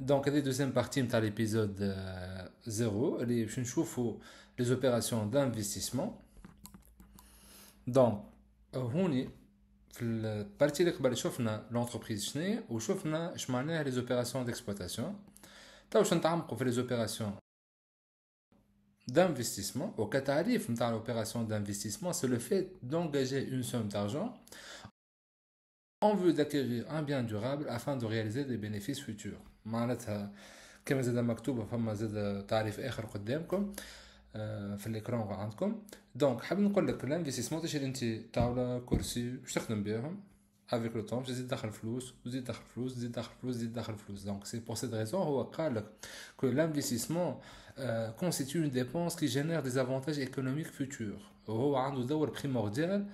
Donc, la deuxième partie de l'épisode 0, je نشوفوا les opérations d'investissement. Donc, هوني في البارتي اللي قبل شفنا l'entreprise شنو وشفنا اش معناها les opérations d'exploitation. تو باش نتعمقوا في les opérations d'investissement. وكتعريف نتاع l'opération d'investissement, c'est le fait d'engager une somme d'argent en vue d'acquérir un bien durable afin de réaliser des bénéfices futurs. معناتها كما زاد مكتوبة فما زاد تعريف آخر قدامكم في الإكران عندكم. دونك حاب نقول لك الانفستيسمون تشري انت طاولة كرسي باش تخدم بهم avec le temps باش تزيد تدخل فلوس وتزيد تدخل فلوس تزيد تدخل فلوس تزيد تدخل فلوس. Donc c'est pour cette raison هو قال لك que l'investissement constitue une dépense qui génère des avantages économiques futurs. وهو عنده دور primordial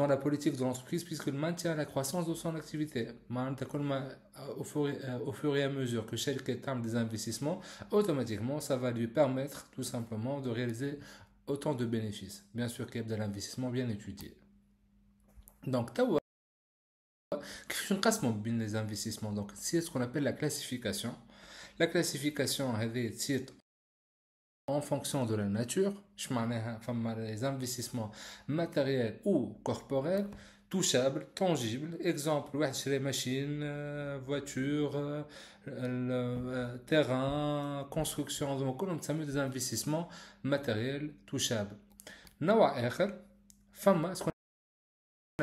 dans la politique de l'entreprise puisqu'il maintient la croissance de son activité. Au fur et à mesure que chaque étape des investissements, automatiquement, ça va lui permettre tout simplement de réaliser autant de bénéfices. Bien sûr qu'il y a de l'investissement bien étudié. Donc, les investissements, donc c'est ce qu'on appelle la classification. La classification, c'est en fonction de la nature, les investissements matériels ou corporels, touchables, tangibles. Exemple, les machines, voitures, terrain, construction, donc on a des investissements matériels touchables. Ce qu'on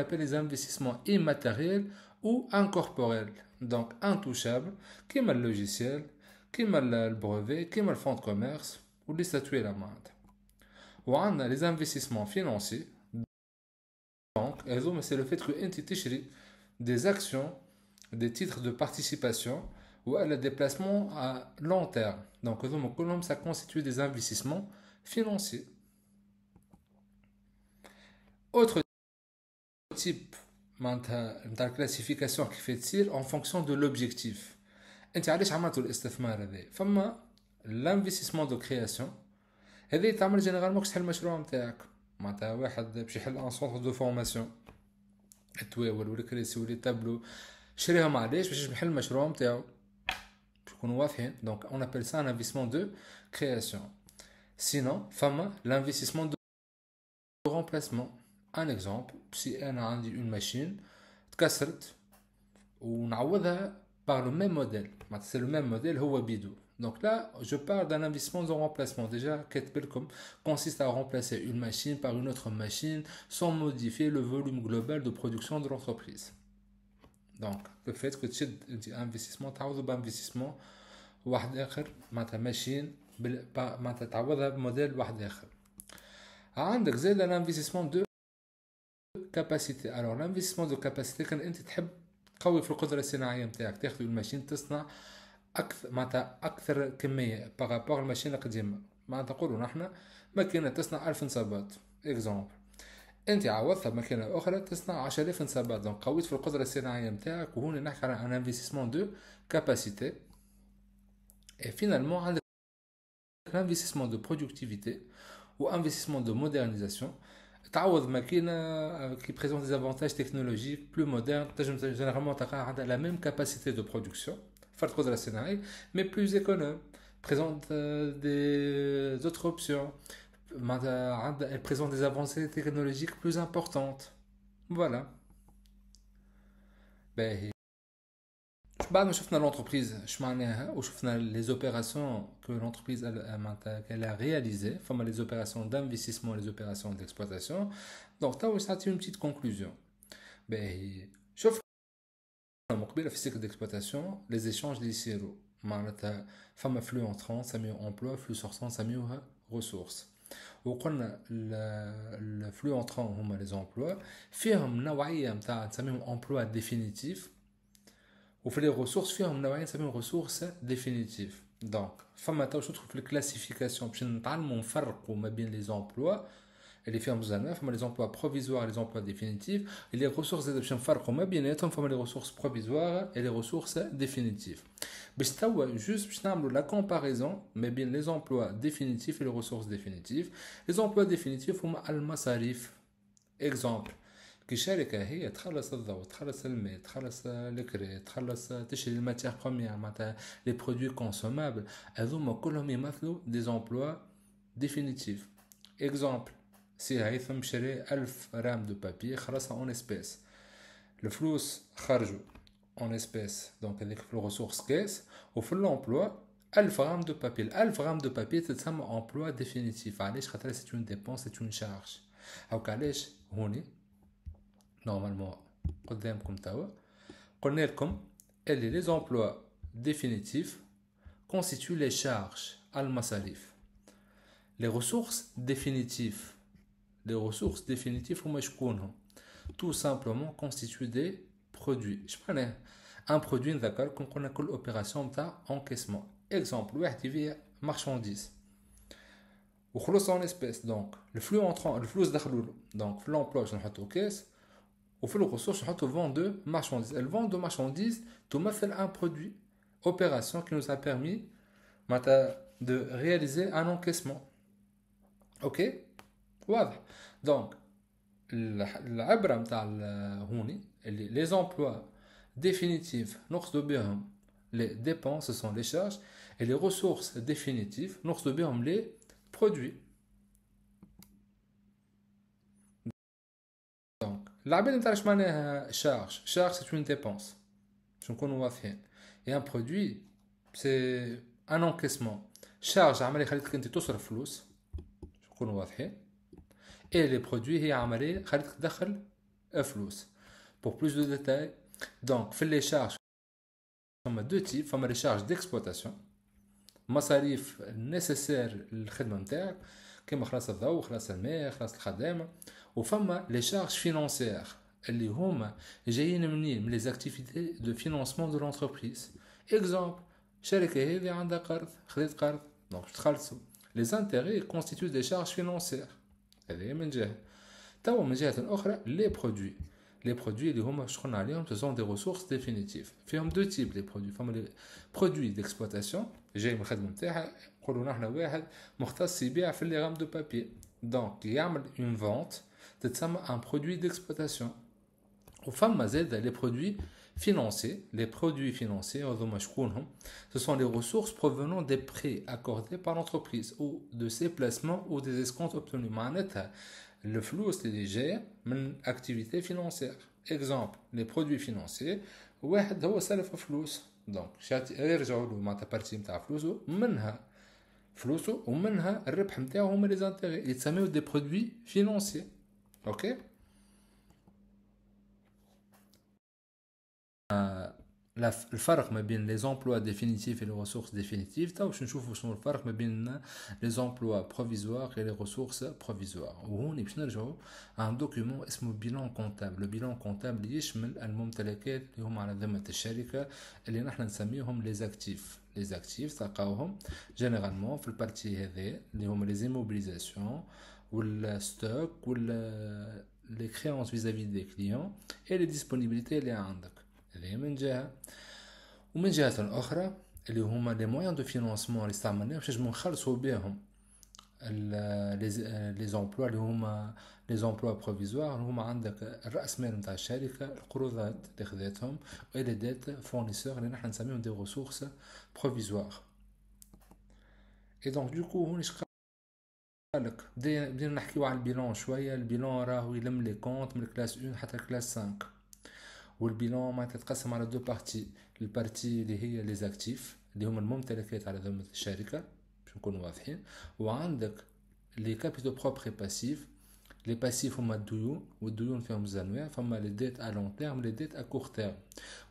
appelle les investissements immatériels ou incorporels, donc intouchables, comme le logiciel, comme le brevet, comme le fonds de commerce, ou les statuer la main. Ou on a les investissements financiers. Donc, c'est le fait que tu des actions, des titres de participation ou à le déplacement à long terme. Donc, ça constitue des investissements financiers. Autre type de classification qui fait tir en fonction de l'objectif. L'investissement de création. هذا تعمل جينيرالمون باش تحل المشروع نتاعك. معناتها واحد باش يحل ان سونتر دو فورماسيون التواول ولا كراسي ولا تابلو شريهم علاش باش يحل المشروع نتاعو باش يكونوا واضحين. دونك اون ابل سا ان انفستيسمون دو كرياسيون. سينون فما l'investissement de remplacement. ان اكزومبل سي انا عندي اون ماشين تكسرت ونعوضها par le même modèle. C'est le même modèle هو بيدو. Donc là, je parle d'un investissement de remplacement. Déjà, Ketbelcom consiste à remplacer une machine par une autre machine sans modifier le volume global de production de l'entreprise. Donc, le fait que tu aies un investissement, tu as un investissement, واحد آخر معناتها ماشين معناتها تعوضها بموديل واحد آخر. عندك زاد l'investissement de capacité. Alors, l'investissement de capacité كان أنت تحب تقوي في القدرة الصناعية نتاعك، تاخذ الماشين تصنع أكثر كمية بارابور الماشين القديمة. معناتها نقولوا نحن ماكينة تصنع 1000 نصابات إكزومبل، أنت عوضتها بماكينة أخرى تصنع 10000 نصابات. دونك قويت في القدرة الصناعية نتاعك. وهنا نحكي على ان انفستيسمون دو كاباسيتي. Et finalement عندك l'investissement de productivité ou investissement de modernisation. تعوض ماكينة qui présente des avantages technologiques plus modernes. تنجم généralement تلقاها عندها la même capacité de production فرق قدرة صناعية mais plus économe, présente des autres options, elle présente des avancées technologiques plus importantes. Voilà. بعد ما شفنا l'entreprise اش معناها وشفنا les opérations que l'entreprise qu'elle a réalisées, فما les opérations d'investissement, les opérations d'exploitation. Donc توا نعطي une petite conclusion. شوف مقبله في السيكل d'exploitation les échanges اللي يصيروا معناتها فما flux entrant نسميوه emploi, flux sortant نسميوها ressources. وقلنا الفلو انترون هما لي زومبلوا فيهم نوعيه نتاع نسميهم امبلوا ديفينيتيف، وفي لي ريسورس فيهم نوعيه نسميهم ريسورس ديفينيتيف. دونك فما تو ندخل في الكلاسيفيكاسيون باش نتعلموا نفرقوا ما بين لي زومبلوا اللي فيهم زعما فما لي زومبلوا بروفيزوار لي زومبلوا ديفينيتيف. لي ريسورس زاد باش نفرقوا ما بيناتهم فما لي ريسورس بروفيزوار اي لي ريسورس ديفينيتيف. باش توا جوست باش نعملوا لا كومباريزون ما بين لي زومبلوا ديفينيتيف و لي ريسورس ديفينيتيف. لي زومبلوا ديفينيتيف هما المصاريف. اكزومبل كي الشركة هي تخلص الضوء، تخلص الماء، تخلص الكري، تخلص تشري الماتيغ بروميير معناتها لي برودوي كونسومابل، هذوما كلهم يمثلوا دي زومبلوا ديفينيتيف. اكزومبل، سي هيثم شري 1000 رام دو بابي خلصها اون اسبيس، الفلوس خرجوا اون اسبيس دونك هذيك في الريسورس كيس، وفي الامبلوا 1000 غرام دو بابي. ال 1000 غرام دو بابي تتسمى امبلوا ديفينيتيف. علاش؟ خاطر سي اون ديبونس، سي اون شارج. هاوك علاش هوني نورمالمون قدامكم توا قلنا لكم اللي لي زومبلوا ديفينيتيف constituent les charges المصاريف. les ressources définitives هما شكونهم؟ tout simplement constituent des produits. اش معناه ان برودوي؟ نذكركم قلنا كل اوبيراسيون نتاع انكيسمون. اكزومبل، واحد يبيع مارشانديز وخلص اون اسبيس، دونك الفلو اونطرون، الفلوس دخلوا له، دونك في لومبلوا باش نحطوا كاس، وفي الريسورس نحطوا فون دو مارشانديز. الفون دو مارشانديز تمثل ان برودوي، opération qui nous a permis de réaliser un encaissement. Ok, واضح. donc العبرة نتاع هوني اللي les emplois définitifs نقصدوا بهم les dépenses، ce sont les charges، et les ressources définitives نقصدوا بهم les produits. donc العبارة نتاع اش معناها charge c'est une dépense باش نكونوا واضحين، et un produit c'est un encaissement. charge عملية خليتك انت تصرف فلوس باش نكونوا واضحين، et les produits هي عملية خليتك تدخل فلوس. pour plus de détails donc في les charges فما deux types. فما les charges d'exploitation، مصاريف nécessaire للخدمة نتاعك كيما خلاص الضوء، خلاص الماء، خلاص الخدامة. وفما les charges financières اللي هما جايين منين؟ من les activités de financement de l'entreprise. exemple، شركة هذه عندها قرض، خذت قرض دونك تخلصوا. les intérêts constituent des charges financières، هذه من جهة. توا من جهة أخرى les produits اللي هما شغلنا عليهم ce sont des ressources définitives. فيهم deux types les produits. فما les produits d'exploitation جاي من الخدمة نتاعها، نقولوا نحن واحد مختص يبيع في les rames de papier دونك يعمل une vente تتسمى un produit d'exploitation. وفما زاد les produits financiers هذوما شكونهم؟ ce sont les ressources provenant des prêts accordés par l'entreprise ou de ses placements ou des escomptes obtenus. معناتها الفلوس اللي جايه من activités financières. exemple les produits financiers، واحد هو سلف فلوس دونك يرجعوا له معناتها بارتي نتاع فلوسه ومنها الربح نتاعو هما لي زانتيغي، يتسميو دي برودوي فينانسيي. اوكي، الفرق ما بين les emplois définitifs et les ressources définitives. تو باش نشوفوا شنو الفرق ما بين les emplois provisoires et les ressources provisoires. وهون باش نرجعوا عن دوكيومون اسمه بيلان كونتابل. البيلان كونتابل يشمل الممتلكات اللي هم على ذمة الشركة اللي نحن نسميهم les actifs تلقاوهم جينيرالمون في البارتي هذه اللي هم les immobilisations والستوك les créances vis-à-vis des clients et les disponibilités اللي عندك. هذه من جهة. ومن جهة أخرى اللي هما لي مويان دو فينانسمون اللي استعملناهم باش نخلصوا بهم لي زومبلوا اللي هما لي زومبلوا بروفيزوار. هما عندك الرأس مال نتاع الشركة، القروضات اللي خذاتهم، و لي ديت فورنيسور اللي نحن نسميهم دي ريسورس بروفيزوار. اي دونك دوكو هون اش قالك بدينا نحكيو على البيلون شوية. البيلون راهو يلم لي كونت من الكلاس 1 حتى الكلاس 5، والبيلون ما تتقسم على دو بارتي. البارتي اللي هي لي زاكتيف اللي هما الممتلكات على ذمة الشركة باش نكونوا واضحين، وعندك لي كابيتو بروبر اي باسيف. لي باسيف هما الديون، والديون فيهم زوج انواع، فما لي ديت ا لون تيرم لي ديت ا كور تيرم.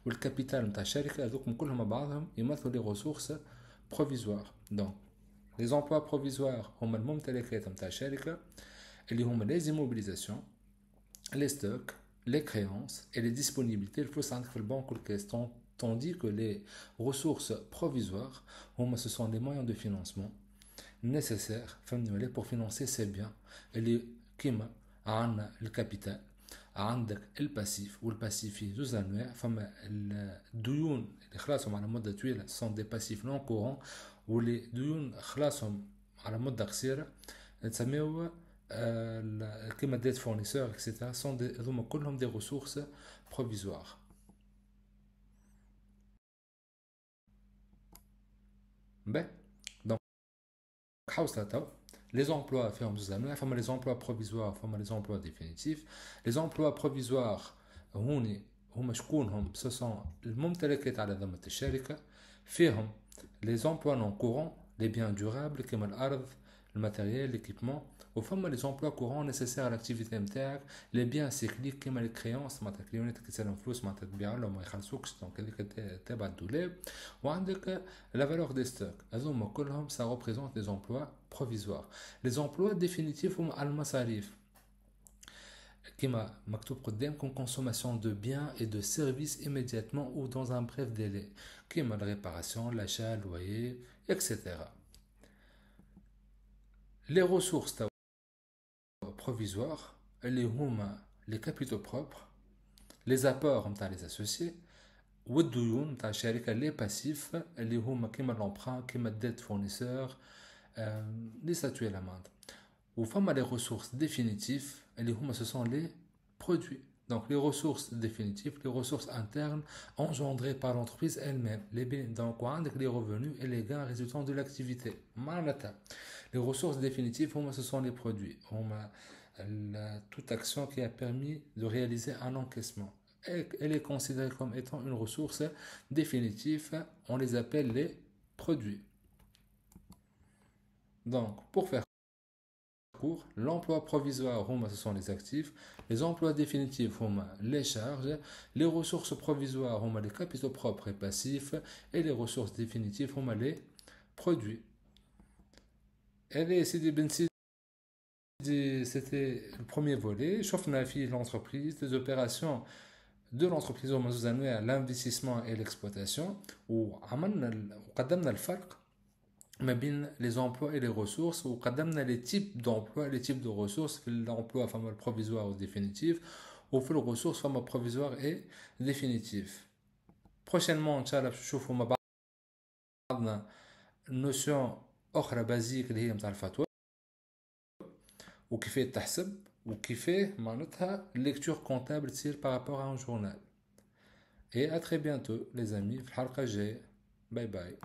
والكابيتال نتاع الشركة هذوكم كلهم مع بعضهم يمثلوا لي ريسورس بروفيزوار. دونك لي زومبلوا بروفيزوار هما الممتلكات نتاع الشركة اللي هما لي زيموبيليزاسيون، لي ستوك، les créances et les disponibilités الفلوس عندك في البنك والكاس. tandis que les ressources provisoires ce sont les moyens de financement nécessaires pour financer ces biens اللي كيما عندنا الكابيتال، عندك الباسيف، والباسيف فيه زوج انواع. فما الديون اللي خلاصهم على مدة طويلة sont des passifs non courants، واللي ديون خلاصهم على مدة قصيرة تسميوه كيما ديت فورنيسور اكسيتيرا سون هذوما كلهم دي ريسورس بروفيزوار. باهي دونك حوصله تو les emplois فيهم زوج انواع، فما les emplois provisoires فما les emplois définitifs. les emplois provisoires هما شكونهم؟ ce sont الممتلكات على ذمة الشركة، فيهم les emplois non courants les biens durables كما الأرض الماتيريال l'équipement، وفما les emplois courants nécessaires à l'activité نتاعك les biens cycliques كما les créances معناتها كليونات كتسالهم فلوس معناتها تبيع لهم ما يخلصوكش دونك هذيك تابع الدولاب. وعندك la valeur des stocks هذوما كلهم ça représente les emplois provisoires. les emplois définitifs هما المصاريف كما مكتوب قدامكم consommation de biens et de services immédiatement ou dans un bref délai كما la réparation, l'achat, le loyer, etc. les ressources provisoires اللي هما les capitaux propres les apports نتاع les associés والديون نتاع الشركة les passifs اللي هما كما l'emprunt كما dette fournisseur les statuts à l'amende. Ou femme les ressources définitives, ce sont les produits. Donc les ressources définitives, les ressources internes engendrées par l'entreprise elle-même. Donc les revenus et les gains résultant de l'activité. Les ressources définitives, ce sont les produits. Toute action qui a permis de réaliser un encaissement. Elle est considérée comme étant une ressource définitive. On les appelle les produits. Donc pour faire l'emploi provisoire, ce sont les actifs, les emplois définitifs, les charges, les ressources provisoires, les capitaux propres et passifs, et les ressources définitives, les produits. C'était le premier volet. شفنا فيه l'entreprise, les opérations de l'entreprise l'investissement et l'exploitation. وقدمنا الفرق ما بين les emplois et les ressources وقدمنا les types d'emplois et les types de ressources. في l'emploi فما provisoire ou définitif وفي les ressources فما provisoire et définitif. prochainement ان شاء الله باش نشوفوا مع بعضنا notion اخرى بازيك اللي هي نتاع الفاتوره وكيفاه تحسب وكيفاه معناتها lecture comptable تصير par rapport à un journal. et à très bientôt les amis في الحلقه الجايه. باي باي.